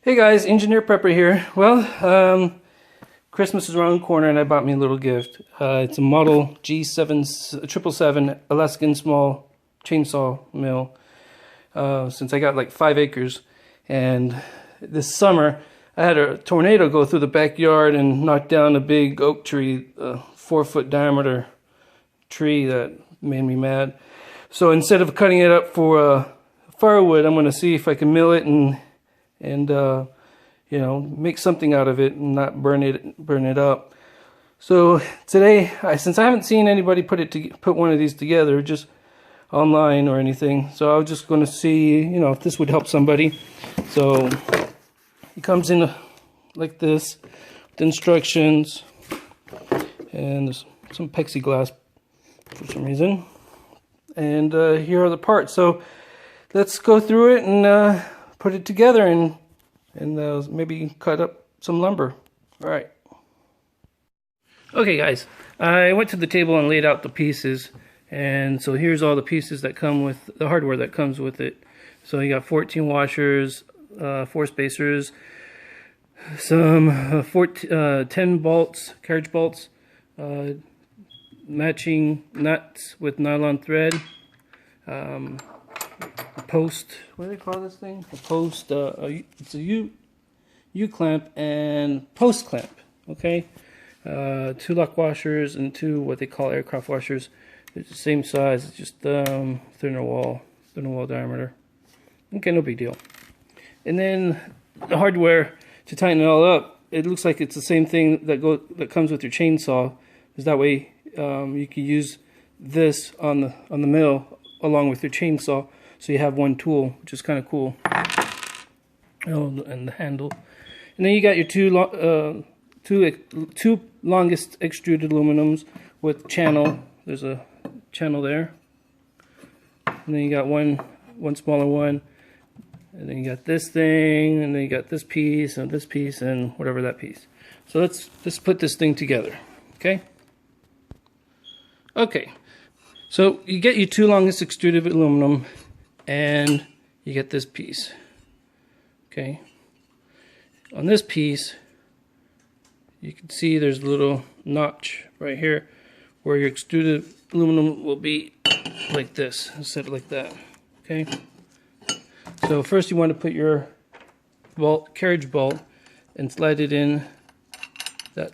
Hey guys, Engineer Prepper here. Well, Christmas is around the corner and I bought me a little gift. It's a model G-777 Alaskan small chainsaw mill. Since I got like 5 acres, and this summer I had a tornado go through the backyard and knock down a big oak tree, a 4-foot diameter tree that made me mad. So instead of cutting it up for firewood, I'm going to see if I can mill it and you know, make something out of it and not burn it up. So today, since I haven't seen anybody put one of these together, just online or anything, so I was just going to see, you know, if this would help somebody. So it comes in like this with instructions, and there's some plexiglass for some reason, and here are the parts. So let's go through it and put it together and maybe cut up some lumber. All right. Okay, guys, I went to the table and laid out the pieces, and so here's all the pieces that come with the hardware that comes with it. So you got 14 washers, 4 spacers, some 10 bolts, carriage bolts, matching nuts with nylon thread, a post, what do they call this thing? A post, it's a U-clamp and post clamp, okay? 2 lock washers and 2 what they call aircraft washers. It's the same size, it's just thinner wall diameter. Okay, no big deal. And then the hardware to tighten it all up, it looks like it's the same thing that comes with your chainsaw, because that way you can use this on the mill along with your chainsaw. So you have one tool, which is kind of cool. Oh, and the handle. And then you got your two longest extruded aluminums with channel. There's a channel there. And then you got one smaller one. And then you got this thing, and then you got this piece, and whatever that piece. So let's put this thing together, okay? Okay. So you get your 2 longest extruded aluminum, and you get this piece. Okay. On this piece, you can see there's a little notch right here where your extruded aluminum will be like this instead of like that. Okay. So first you want to put your carriage bolt and slide it in that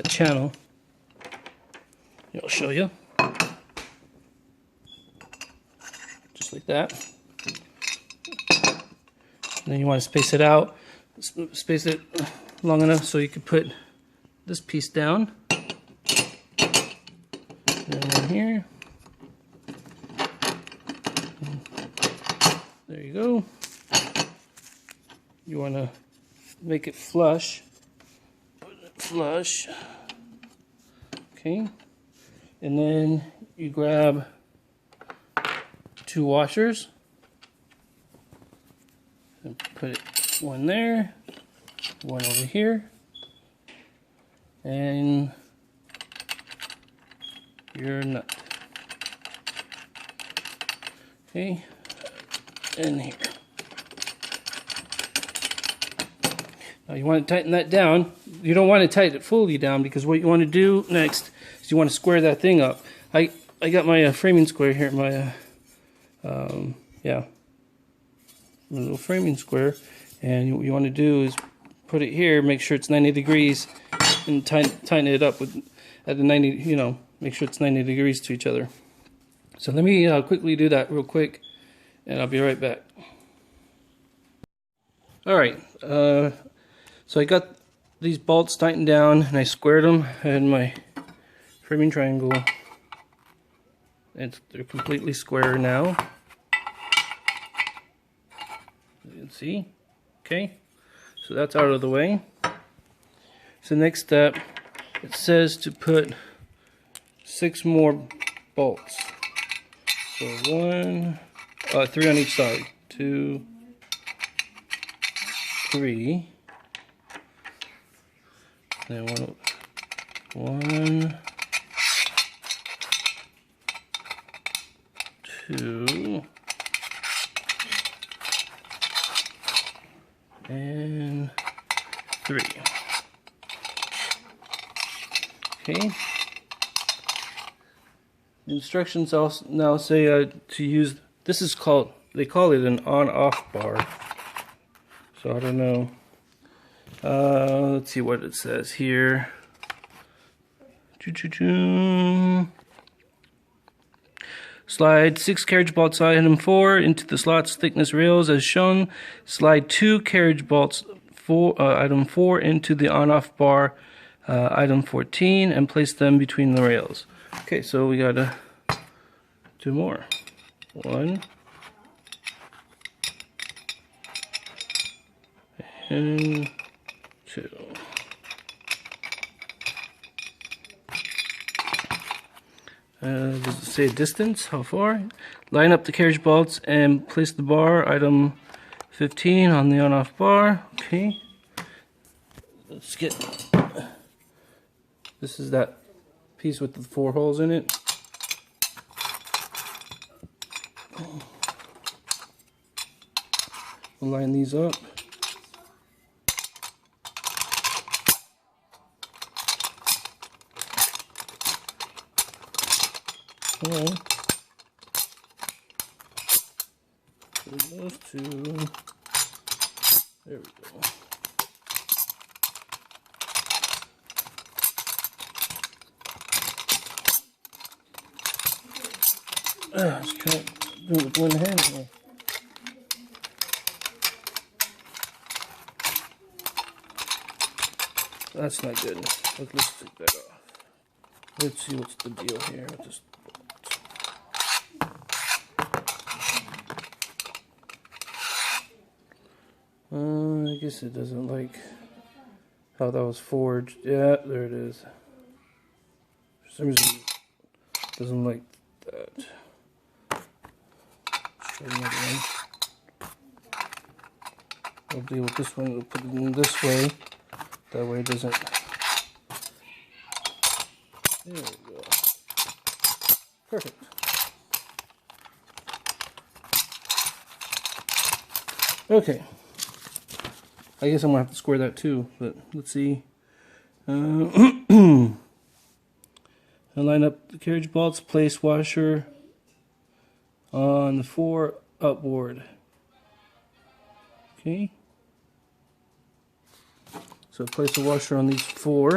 channel. I'll show you. Like that. And then you want to space it out, space it long enough so you can put this piece down. And then here. There you go. You want to make it flush. Put it flush. Okay. And then you grab 2 washers and put it one there, one over here, and your nut. Okay, and here. Now you want to tighten that down. You don't want to tighten it fully down, because what you want to do next is you want to square that thing up. I got my framing square here, my yeah, a little framing square, and what you want to do is put it here, make sure it's 90 degrees, and tighten it up at the 90, you know, make sure it's 90 degrees to each other. So let me quickly do that real quick, and I'll be right back. Alright, so I got these bolts tightened down, and I squared them in my framing triangle. They're completely square now. You can see. Okay, so that's out of the way. So next step, it says to put 6 more bolts. So 3 on each side. 2, 3. Then one, 2, and 3. Okay. The instructions also now say to use, this is called, they call it an on-off bar. So I don't know. Let's see what it says here. Slide 6 carriage bolts item 4 into the slot's thickness rails as shown. Slide 2 carriage bolts item 4 into the on-off bar item 14 and place them between the rails. Okay, so we gotta do more. 1 and 2. Does it say distance? How far? Line up the carriage bolts and place the bar item 15 on the on-off bar. Okay. Let's get. This is that piece with the 4 holes in it. We'll line these up. Alright. So those 2. There we go. Let's try to do it with one hand here. That's not good. Let's take that off. Let's see what's the deal here with this. I guess it doesn't like how that was forged. Yeah, there it is. For some reason, it doesn't like that. Let's try another one. I'll deal with this one. We'll put it in this way. That way it doesn't. There we go. Perfect. Okay. I guess I'm gonna have to square that too, but let's see. I'll line up the carriage bolts, place washer on the 4 upboard. Okay. So place a washer on these 4.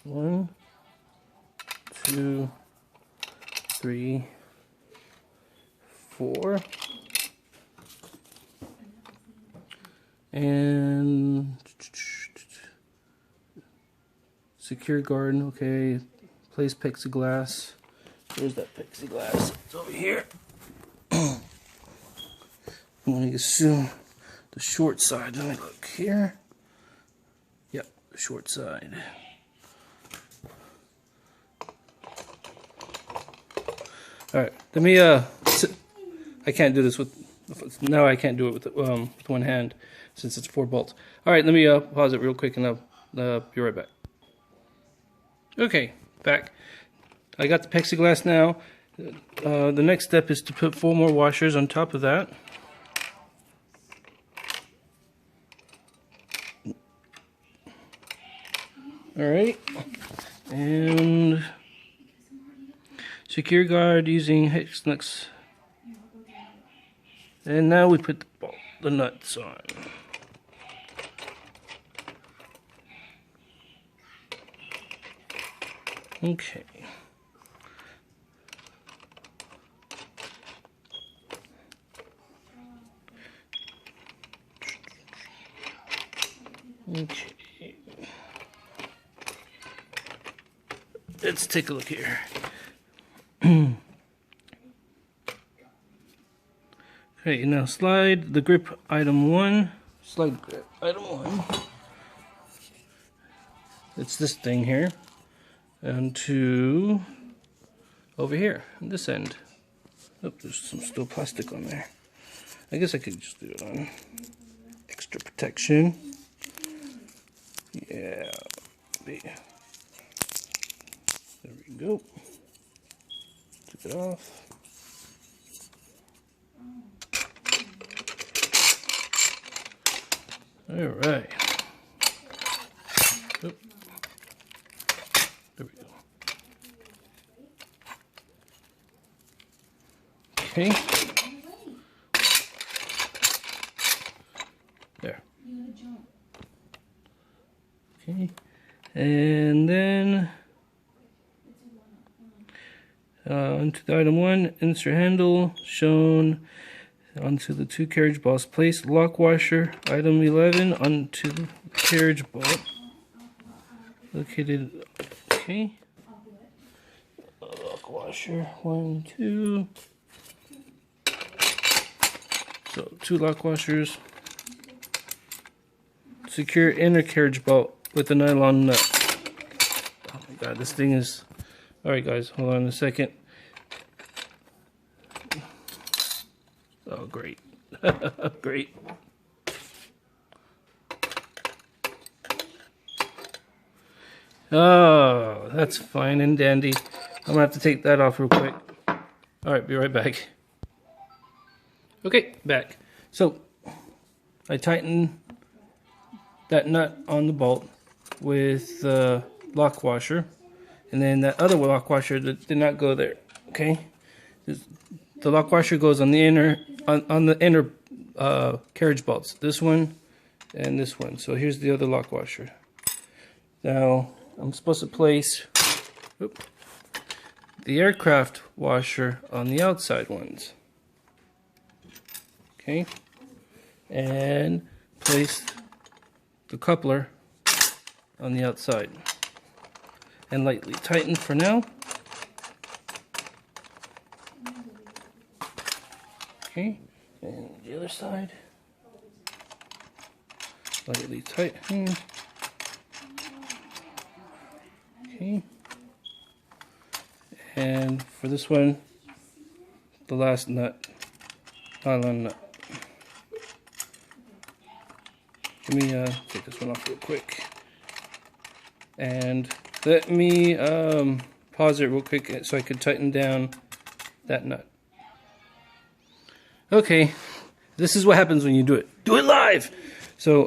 1, 2, 3, 4. And secure garden, okay. Place plexiglass. Where's that plexiglass? It's over here. I'm going to assume the short side. Let me look here. Yep, the short side. Alright, let me, I can't do this with, now I can't do it with one hand since it's 4 bolts. Alright, let me pause it real quick and I'll be right back. Okay, back. I got the plexiglass now. The next step is to put 4 more washers on top of that. Alright, and secure guard using hex nuts. And now we put the nuts on. Okay. Okay. Let's take a look here. Okay, now slide the grip item 1. Slide grip item 1. It's this thing here. And to over here, on this end. Oh, there's some still plastic on there. I guess I could just do it on extra protection. Yeah. There we go. Took it off. All right. Oop. There we go. Okay. There. Okay. And then onto the item 1, insert handle shown onto the 2 carriage bolts. Place lock washer, item 11, onto the carriage bolt. Located, okay. Lock washer, 1, 2. So 2 lock washers. Secure inner carriage bolt with a nylon nut. Oh my god, this thing is... Alright guys, hold on a second. Oh great. Great. Oh, that's fine and dandy. I'm gonna have to take that off real quick. Alright, be right back. Okay, back. So, I tighten that nut on the bolt with the lock washer, and then that other lock washer that did not go there. Okay, the lock washer goes on the inner carriage bolts. This one and this one. So here's the other lock washer. Now I'm supposed to place the aircraft washer on the outside ones. Okay, and place the coupler on the outside and lightly tighten for now. Okay, and the other side, lightly tighten. Okay, and for this one, the last nut, nylon nut. Let me take this one off real quick. And let me pause it real quick so I could tighten down that nut. Okay, this is what happens when you do it. Do it live! So,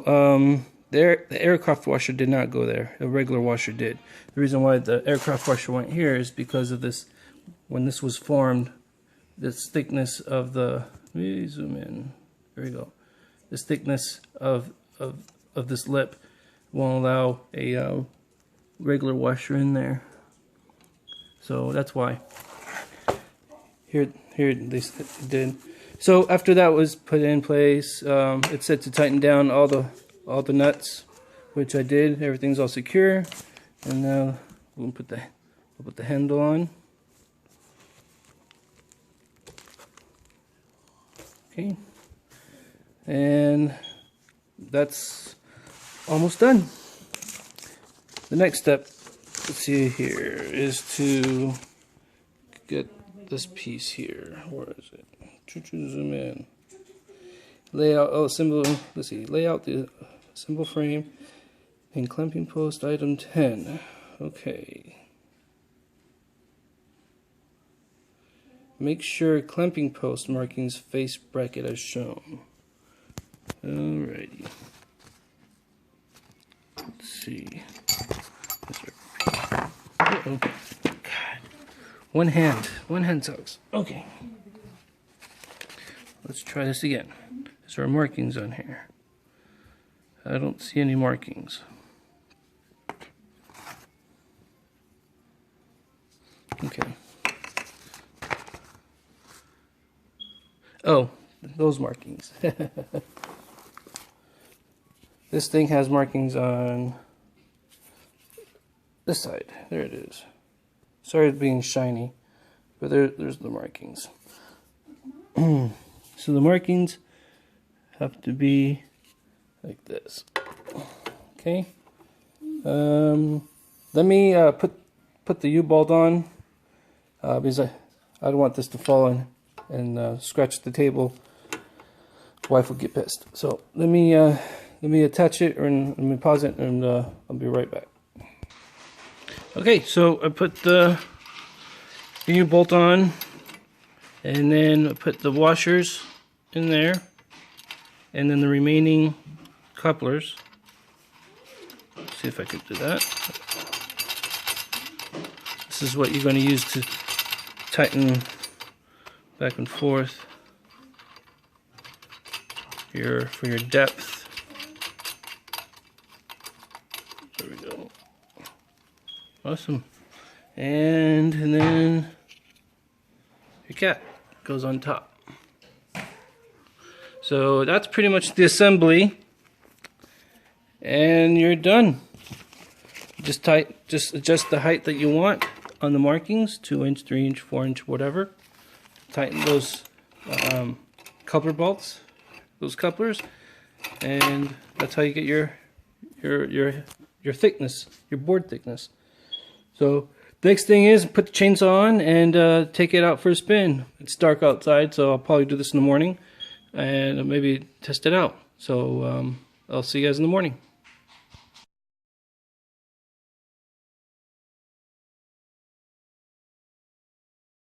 the aircraft washer did not go there. The regular washer did. The reason why the aircraft washer went here is because of this, when this was formed, this thickness of the, let me zoom in, there we go. This thickness of this lip won't allow a regular washer in there. So that's why. Here they did. So after that was put in place, it said to tighten down all the nuts, which I did. Everything's all secure, and now we'll put the handle on. Okay, and that's almost done. The next step, let's see here, is to get this piece here. Where is it? Zoom in. Layout, assemble, let's see, lay out the assemble frame and clamping post item 10. Okay. Make sure clamping post markings face bracket as shown. Alrighty. Let's see. Uh-oh. God. One hand sucks. Okay. Let's try this again. Is there markings on here? I don't see any markings. Okay. Oh, those markings. This thing has markings on this side. There it is. Sorry it's being shiny, but there's the markings. So the markings have to be like this. Okay. Let me put the U-bolt on because I don't want this to fall in and scratch the table. Wife will get pissed. So let me attach it, or let me pause it, and I'll be right back. Okay, so I put the U-bolt on, and then I put the washers in there, and then the remaining couplers. Let's see if I can do that. This is what you're going to use to tighten back and forth for your depth. There we go. Awesome. And then your cap goes on top. So that's pretty much the assembly, and you're done. Just adjust the height that you want on the markings, 2 inch, 3 inch, 4 inch, whatever. Tighten those coupler bolts, those couplers, and that's how you get your thickness, your board thickness. So next thing is put the chainsaw on and take it out for a spin. It's dark outside, so I'll probably do this in the morning and maybe test it out. So I'll see you guys in the morning.